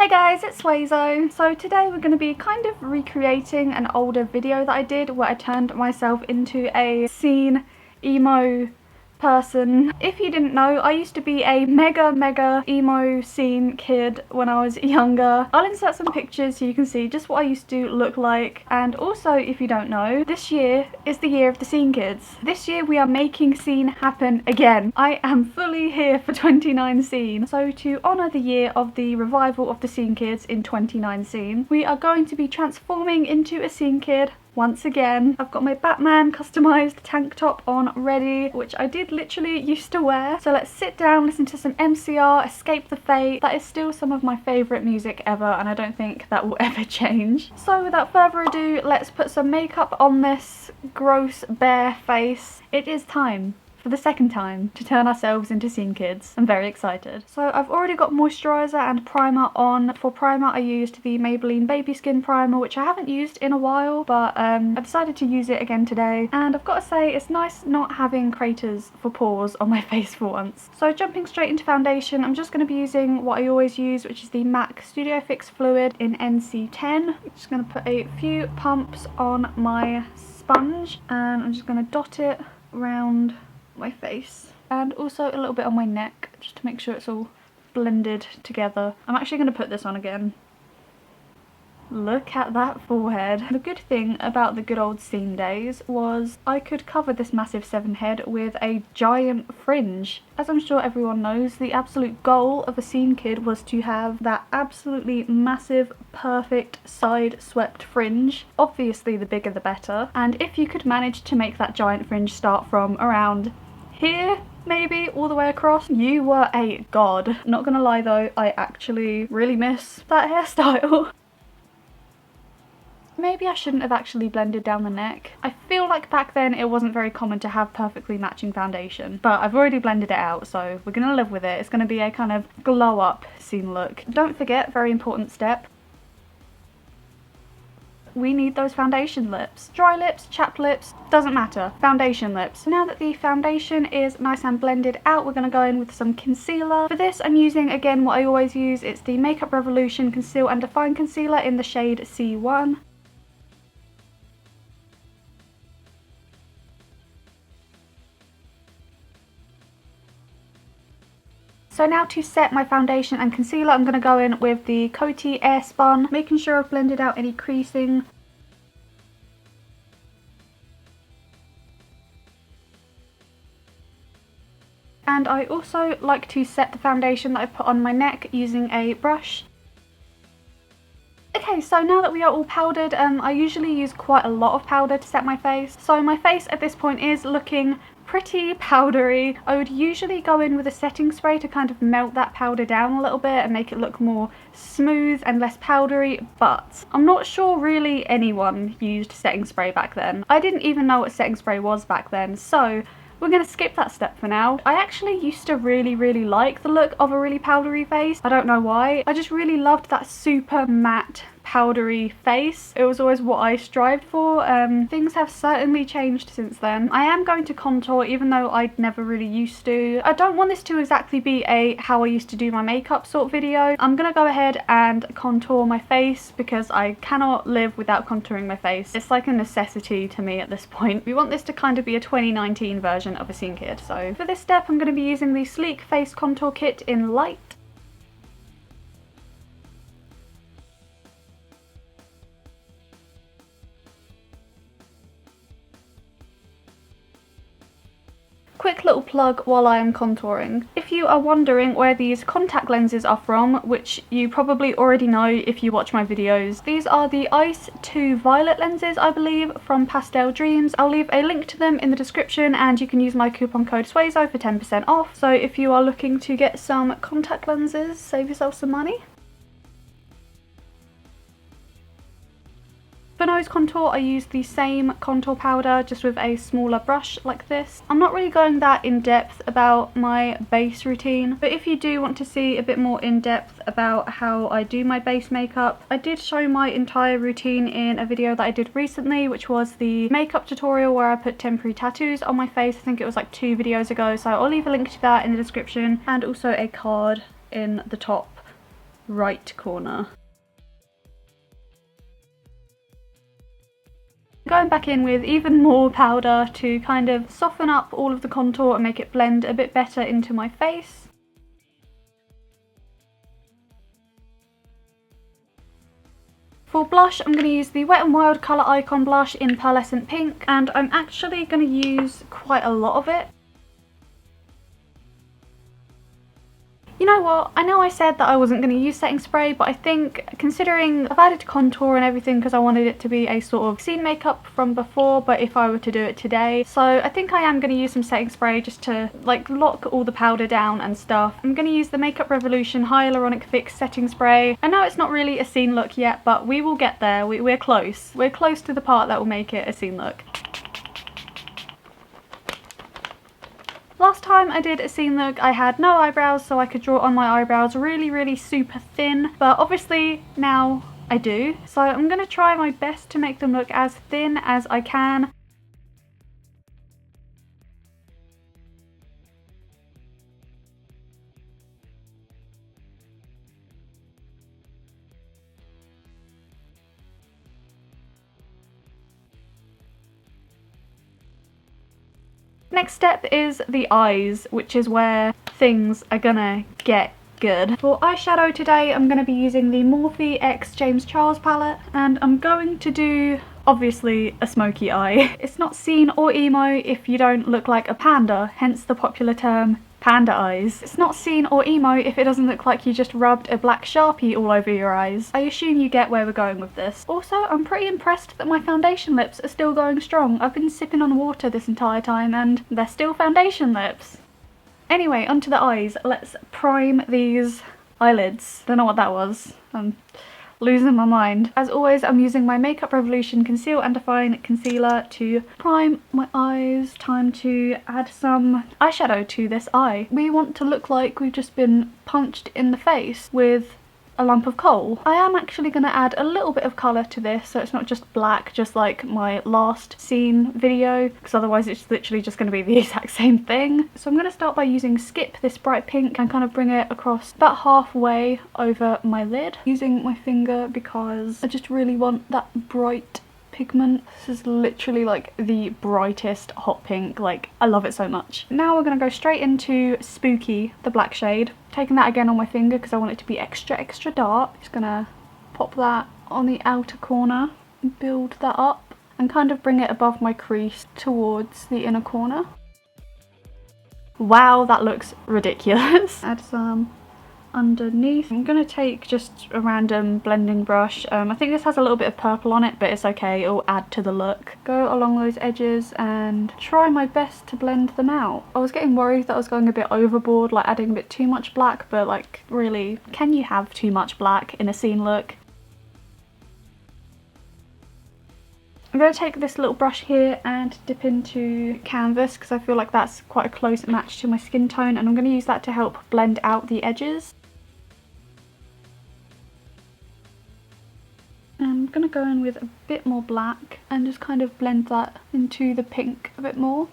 Hey guys, it's Swazo. So today we're going to be kind of recreating an older video that I did where I turned myself into a scene emo person. If you didn't know, I used to be a mega emo scene kid when I was younger. I'll insert some pictures so you can see just what I used to look like. And also, if you don't know, this year is the year of the scene kids. This year we are making scene happen again. I am fully here for 29scene. So to honour the year of the revival of the scene kids in 29scene, we are going to be transforming into a scene kid once again. I've got my Batman customised tank top on ready, which I did literally used to wear. So let's sit down, listen to some MCR, Escape the Fate. That is still some of my favourite music ever, and I don't think that will ever change. So without further ado, let's put some makeup on this gross bare face. It is time, for the second time, to turn ourselves into scene kids. I'm very excited. So I've already got moisturiser and primer on. For primer I used the Maybelline Baby Skin Primer, which I haven't used in a while, but I decided to use it again today. And I've got to say, it's nice not having craters for pores on my face for once. So jumping straight into foundation, I'm just going to be using what I always use, which is the MAC Studio Fix Fluid in NC10. I'm just going to put a few pumps on my sponge, and I'm just going to dot it around my face and also a little bit on my neck just to make sure it's all blended together. I'm actually going to put this on again. Look at that forehead. The good thing about the good old scene days was I could cover this massive 7 head with a giant fringe. As I'm sure everyone knows, the absolute goal of a scene kid was to have that absolutely massive, perfect side swept fringe. Obviously the bigger the better, and if you could manage to make that giant fringe start from around here, maybe all the way across, you were a god. Not gonna lie though, I actually really miss that hairstyle. Maybe I shouldn't have actually blended down the neck. I feel like back then it wasn't very common to have perfectly matching foundation, but I've already blended it out, so we're gonna live with it. It's gonna be a kind of glow up scene look. Don't forget, very important step, we need those foundation lips. Dry lips, chapped lips, doesn't matter. Foundation lips. Now that the foundation is nice and blended out, we're going to go in with some concealer. For this I'm using again what I always use. It's the Makeup Revolution Conceal and Define Concealer in the shade C1. So now to set my foundation and concealer, I'm going to go in with the Coty Air Spun, making sure I've blended out any creasing. And I also like to set the foundation that I put on my neck using a brush. Okay, so now that we are all powdered, I usually use quite a lot of powder to set my face. So my face at this point is looking pretty powdery. I would usually go in with a setting spray to kind of melt that powder down a little bit and make it look more smooth and less powdery, but I'm not sure really anyone used setting spray back then. I didn't even know what setting spray was back then, so we're going to skip that step for now. I actually used to really like the look of a really powdery face. I don't know why. I just really loved that super matte powdery face. It was always what I strived for. Things have certainly changed since then. I am going to contour even though I never really used to. I don't want this to exactly be a how I used to do my makeup sort of video. I'm gonna go ahead and contour my face because I cannot live without contouring my face. It's like a necessity to me at this point. We want this to kind of be a 2019 version of a scene kid. So for this step I'm going to be using the Sleek Face Contour Kit in Light. Quick little plug while I am contouring. If you are wondering where these contact lenses are from, which you probably already know if you watch my videos, these are the Ice 2 Violet lenses, I believe, from Pastel Dreams. I'll leave a link to them in the description and you can use my coupon code SWAZO for 10% off. So if you are looking to get some contact lenses, save yourself some money. For nose contour I use the same contour powder just with a smaller brush like this. I'm not really going that in depth about my base routine, but if you do want to see a bit more in depth about how I do my base makeup, I did show my entire routine in a video that I did recently, which was the makeup tutorial where I put temporary tattoos on my face. I think it was like 2 videos ago, so I'll leave a link to that in the description and also a card in the top right corner. Going back in with even more powder to kind of soften up all of the contour and make it blend a bit better into my face. For blush, I'm going to use the Wet n Wild Colour Icon blush in Pearlescent Pink, and I'm actually going to use quite a lot of it. You know what, I know I said that I wasn't going to use setting spray, but I think considering I've added contour and everything because I wanted it to be a sort of scene makeup from before, but if I were to do it today, so I think I am going to use some setting spray just to like lock all the powder down and stuff. I'm going to use the Makeup Revolution Hyaluronic Fix setting spray. I know it's not really a scene look yet, but we will get there. We're close. We're close to the part that will make it a scene look. Last time I did a scene look, I had no eyebrows, so I could draw on my eyebrows really super thin, but obviously now I do. So I'm going to try my best to make them look as thin as I can. Next step is the eyes, which is where things are gonna get good. For eyeshadow today, I'm gonna be using the Morphe X James Charles palette, and I'm going to do, obviously, a smoky eye. It's not scene or emo if you don't look like a panda, hence the popular term panda eyes. It's not scene or emo if it doesn't look like you just rubbed a black Sharpie all over your eyes. I assume you get where we're going with this. Also, I'm pretty impressed that my foundation lips are still going strong. I've been sipping on water this entire time and they're still foundation lips. Anyway, onto the eyes. Let's prime these eyelids. Don't know what that was. I'm losing my mind. As always, I'm using my Makeup Revolution Conceal and Define Concealer to prime my eyes. Time to add some eyeshadow to this eye. We want to look like we've just been punched in the face with a lump of coal. I am actually going to add a little bit of colour to this, so it's not just black, just like my last scene video, because otherwise it's literally just going to be the exact same thing. So I'm going to start by using Skip, this bright pink, and kind of bring it across about halfway over my lid, using my finger because I just really want that bright pigment. This is literally like the brightest hot pink, like I love it so much. Now we're going to go straight into Spooky, the black shade. Taking that again on my finger because I want it to be extra dark. Just going to pop that on the outer corner and build that up and kind of bring it above my crease towards the inner corner. Wow, that looks ridiculous. Add some underneath. I'm going to take just a random blending brush. I think this has a little bit of purple on it, but it's okay, it'll add to the look. Go along those edges and try my best to blend them out. I was getting worried that I was going a bit overboard, like adding a bit too much black, but like really, can you have too much black in a scene look? I'm going to take this little brush here and dip into canvas because I feel like that's quite a close match to my skin tone, and I'm going to use that to help blend out the edges. I'm going to go in with a bit more black and just kind of blend that into the pink a bit more.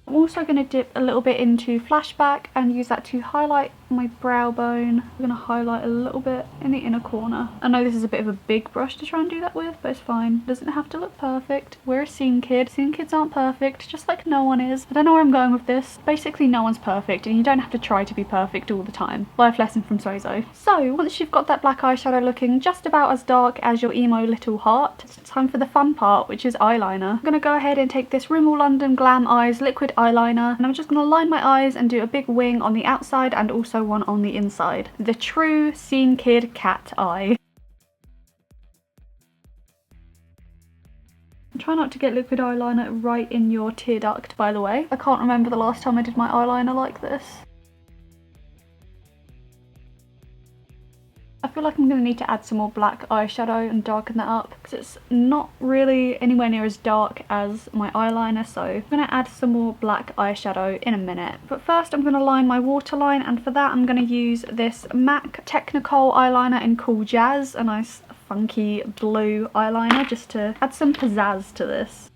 I'm also going to dip a little bit into Flashback and use that to highlight my brow bone. I'm going to highlight a little bit in the inner corner. I know this is a bit of a big brush to try and do that with, but it's fine. It doesn't have to look perfect. We're a scene kid. Scene kids aren't perfect, just like no one is. I don't know where I'm going with this. Basically, no one's perfect, and you don't have to try to be perfect all the time. Life lesson from Sozo. So, once you've got that black eyeshadow looking just about as dark as your emo little heart, it's time for the fun part, which is eyeliner. I'm going to go ahead and take this Rimmel London Glam'Eyes liquid eyeliner, and I'm just going to line my eyes and do a big wing on the outside and also one on the inside. The true scene kid cat eye. Try not to get liquid eyeliner right in your tear duct, by the way. I can't remember the last time I did my eyeliner like this. I feel like I'm going to need to add some more black eyeshadow and darken that up because it's not really anywhere near as dark as my eyeliner, so I'm going to add some more black eyeshadow in a minute. But first I'm going to line my waterline, and for that I'm going to use this MAC Technicolor eyeliner in Cool Jazz, a nice funky blue eyeliner just to add some pizzazz to this.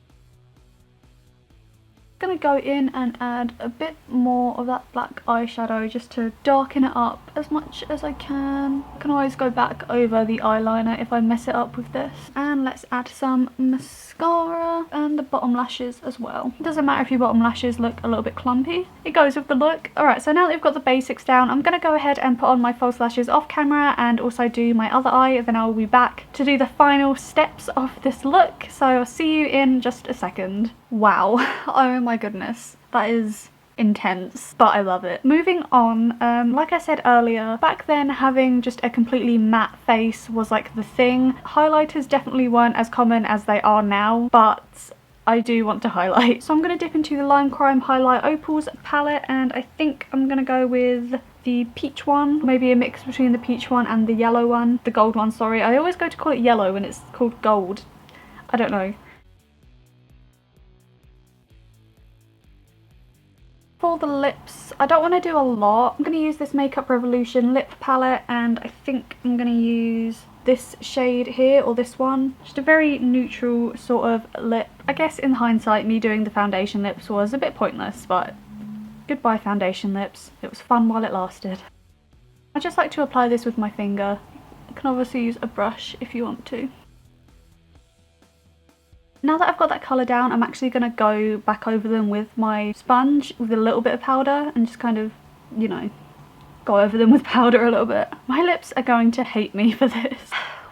gonna go in and add a bit more of that black eyeshadow just to darken it up as much as I can. I can always go back over the eyeliner if I mess it up with this. And let's add some mascara and the bottom lashes as well. It doesn't matter if your bottom lashes look a little bit clumpy, it goes with the look. Alright, so now that we've got the basics down, I'm gonna go ahead and put on my false lashes off camera and also do my other eye, then I will be back to do the final steps of this look. So I'll see you in just a second. Wow, oh my goodness, that is intense, but I love it. Moving on, like I said earlier, back then having just a completely matte face was like the thing. Highlighters definitely weren't as common as they are now, but I do want to highlight. So I'm going to dip into the Lime Crime Highlight Opals palette, and I think I'm going to go with the peach one, maybe a mix between the peach one and the yellow one, the gold one, sorry. I always go to call it yellow when it's called gold. I don't know. For the lips, I don't want to do a lot. I'm going to use this Makeup Revolution lip palette, and I think I'm going to use this shade here, or this one. Just a very neutral sort of lip. I guess in hindsight, me doing the foundation lips was a bit pointless, but goodbye foundation lips. It was fun while it lasted. I just like to apply this with my finger. You can obviously use a brush if you want to. Now that I've got that colour down, I'm actually going to go back over them with my sponge with a little bit of powder and just kind of, you know, go over them with powder a little bit. My lips are going to hate me for this.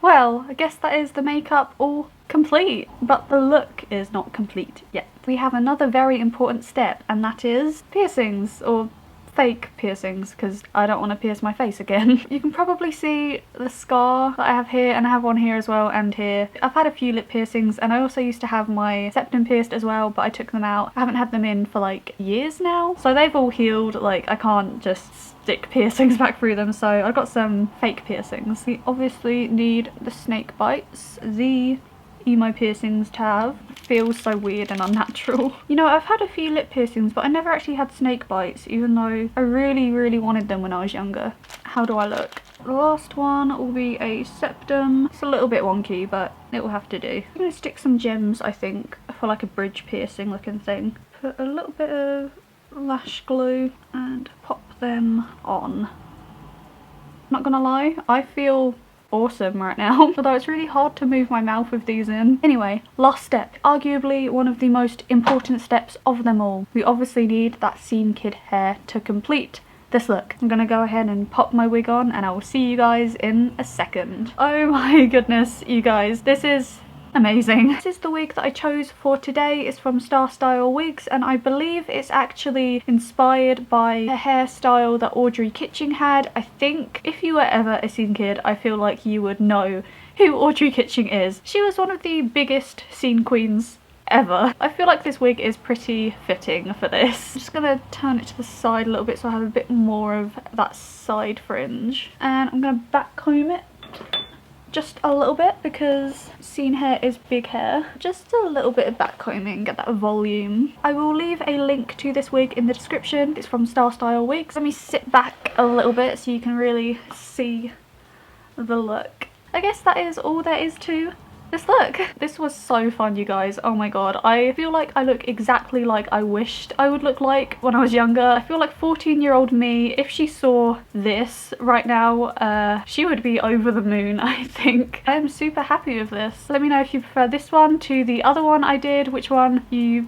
Well, I guess that is the makeup all complete, but the look is not complete yet. We have another very important step, and that is piercings, or fake piercings, because I don't want to pierce my face again. You can probably see the scar that I have here, and I have one here as well and here. I've had a few lip piercings, and I also used to have my septum pierced as well, but I took them out. I haven't had them in for like years now, so they've all healed. Like, I can't just stick piercings back through them, so I got some fake piercings. We obviously need the snake bites, the emo piercings to have. Feels so weird and unnatural. You know, I've had a few lip piercings, but I never actually had snake bites, even though I really wanted them when I was younger. How do I look? The last one will be a septum. It's a little bit wonky, but it will have to do. I'm gonna stick some gems, I think, for like a bridge piercing looking thing. Put a little bit of lash glue and pop them on. Not gonna lie, I feel awesome right now, although it's really hard to move my mouth with these in. Anyway, last step, arguably one of the most important steps of them all. We obviously need that Scene Kid hair to complete this look. I'm gonna go ahead and pop my wig on, and I will see you guys in a second. Oh my goodness, you guys, this is amazing. This is the wig that I chose for today. It's from Star Style Wigs, and I believe it's actually inspired by a hairstyle that Audrey Kitching had. I think if you were ever a scene kid, I feel like you would know who Audrey Kitching is. She was one of the biggest scene queens ever. I feel like this wig is pretty fitting for this. I'm just gonna turn it to the side a little bit so I have a bit more of that side fringe, and I'm gonna back comb it just a little bit because scene hair is big hair. Just a little bit of back combing, get that volume. I will leave a link to this wig in the description. It's from Star Style Wigs. Let me sit back a little bit so you can really see the look. I guess that is all there is to this look. This was so fun, you guys. Oh my god, I feel like I look exactly like I wished I would look like when I was younger. I feel like 14-year-old me, if she saw this right now, she would be over the moon, I think. I am super happy with this. Let me know if you prefer this one to the other one I did, which one you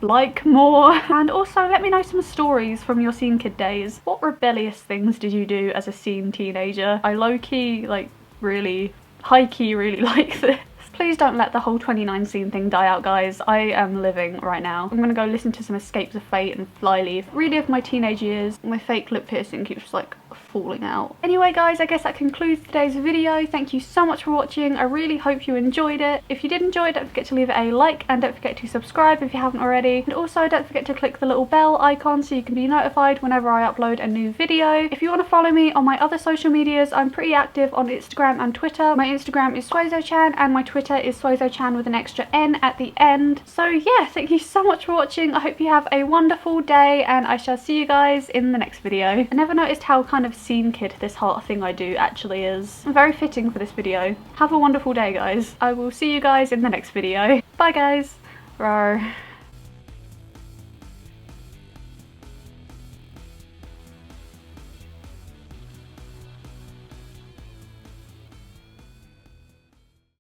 like more, and also let me know some stories from your scene kid days. What rebellious things did you do as a scene teenager? I low-key, like, really high-key really like this. Please don't let the whole 29 scene thing die out, guys. I am living right now. I'm gonna go listen to some Escapes of Fate and Flyleaf. Relive my teenage years. My fake lip piercing keeps like falling out. Anyway guys, I guess that concludes today's video. Thank you so much for watching. I really hope you enjoyed it. If you did enjoy it, don't forget to leave it a like, and don't forget to subscribe if you haven't already. And also don't forget to click the little bell icon so you can be notified whenever I upload a new video. If you want to follow me on my other social medias, I'm pretty active on Instagram and Twitter. My Instagram is SwozoChan and my Twitter is SwozoChan with an extra N at the end. So yeah, thank you so much for watching. I hope you have a wonderful day, and I shall see you guys in the next video. I never noticed how kind of scene kid this heart thing I do actually is. Very fitting for this video. Have a wonderful day, guys. I will see you guys in the next video. Bye guys. RAWRRR.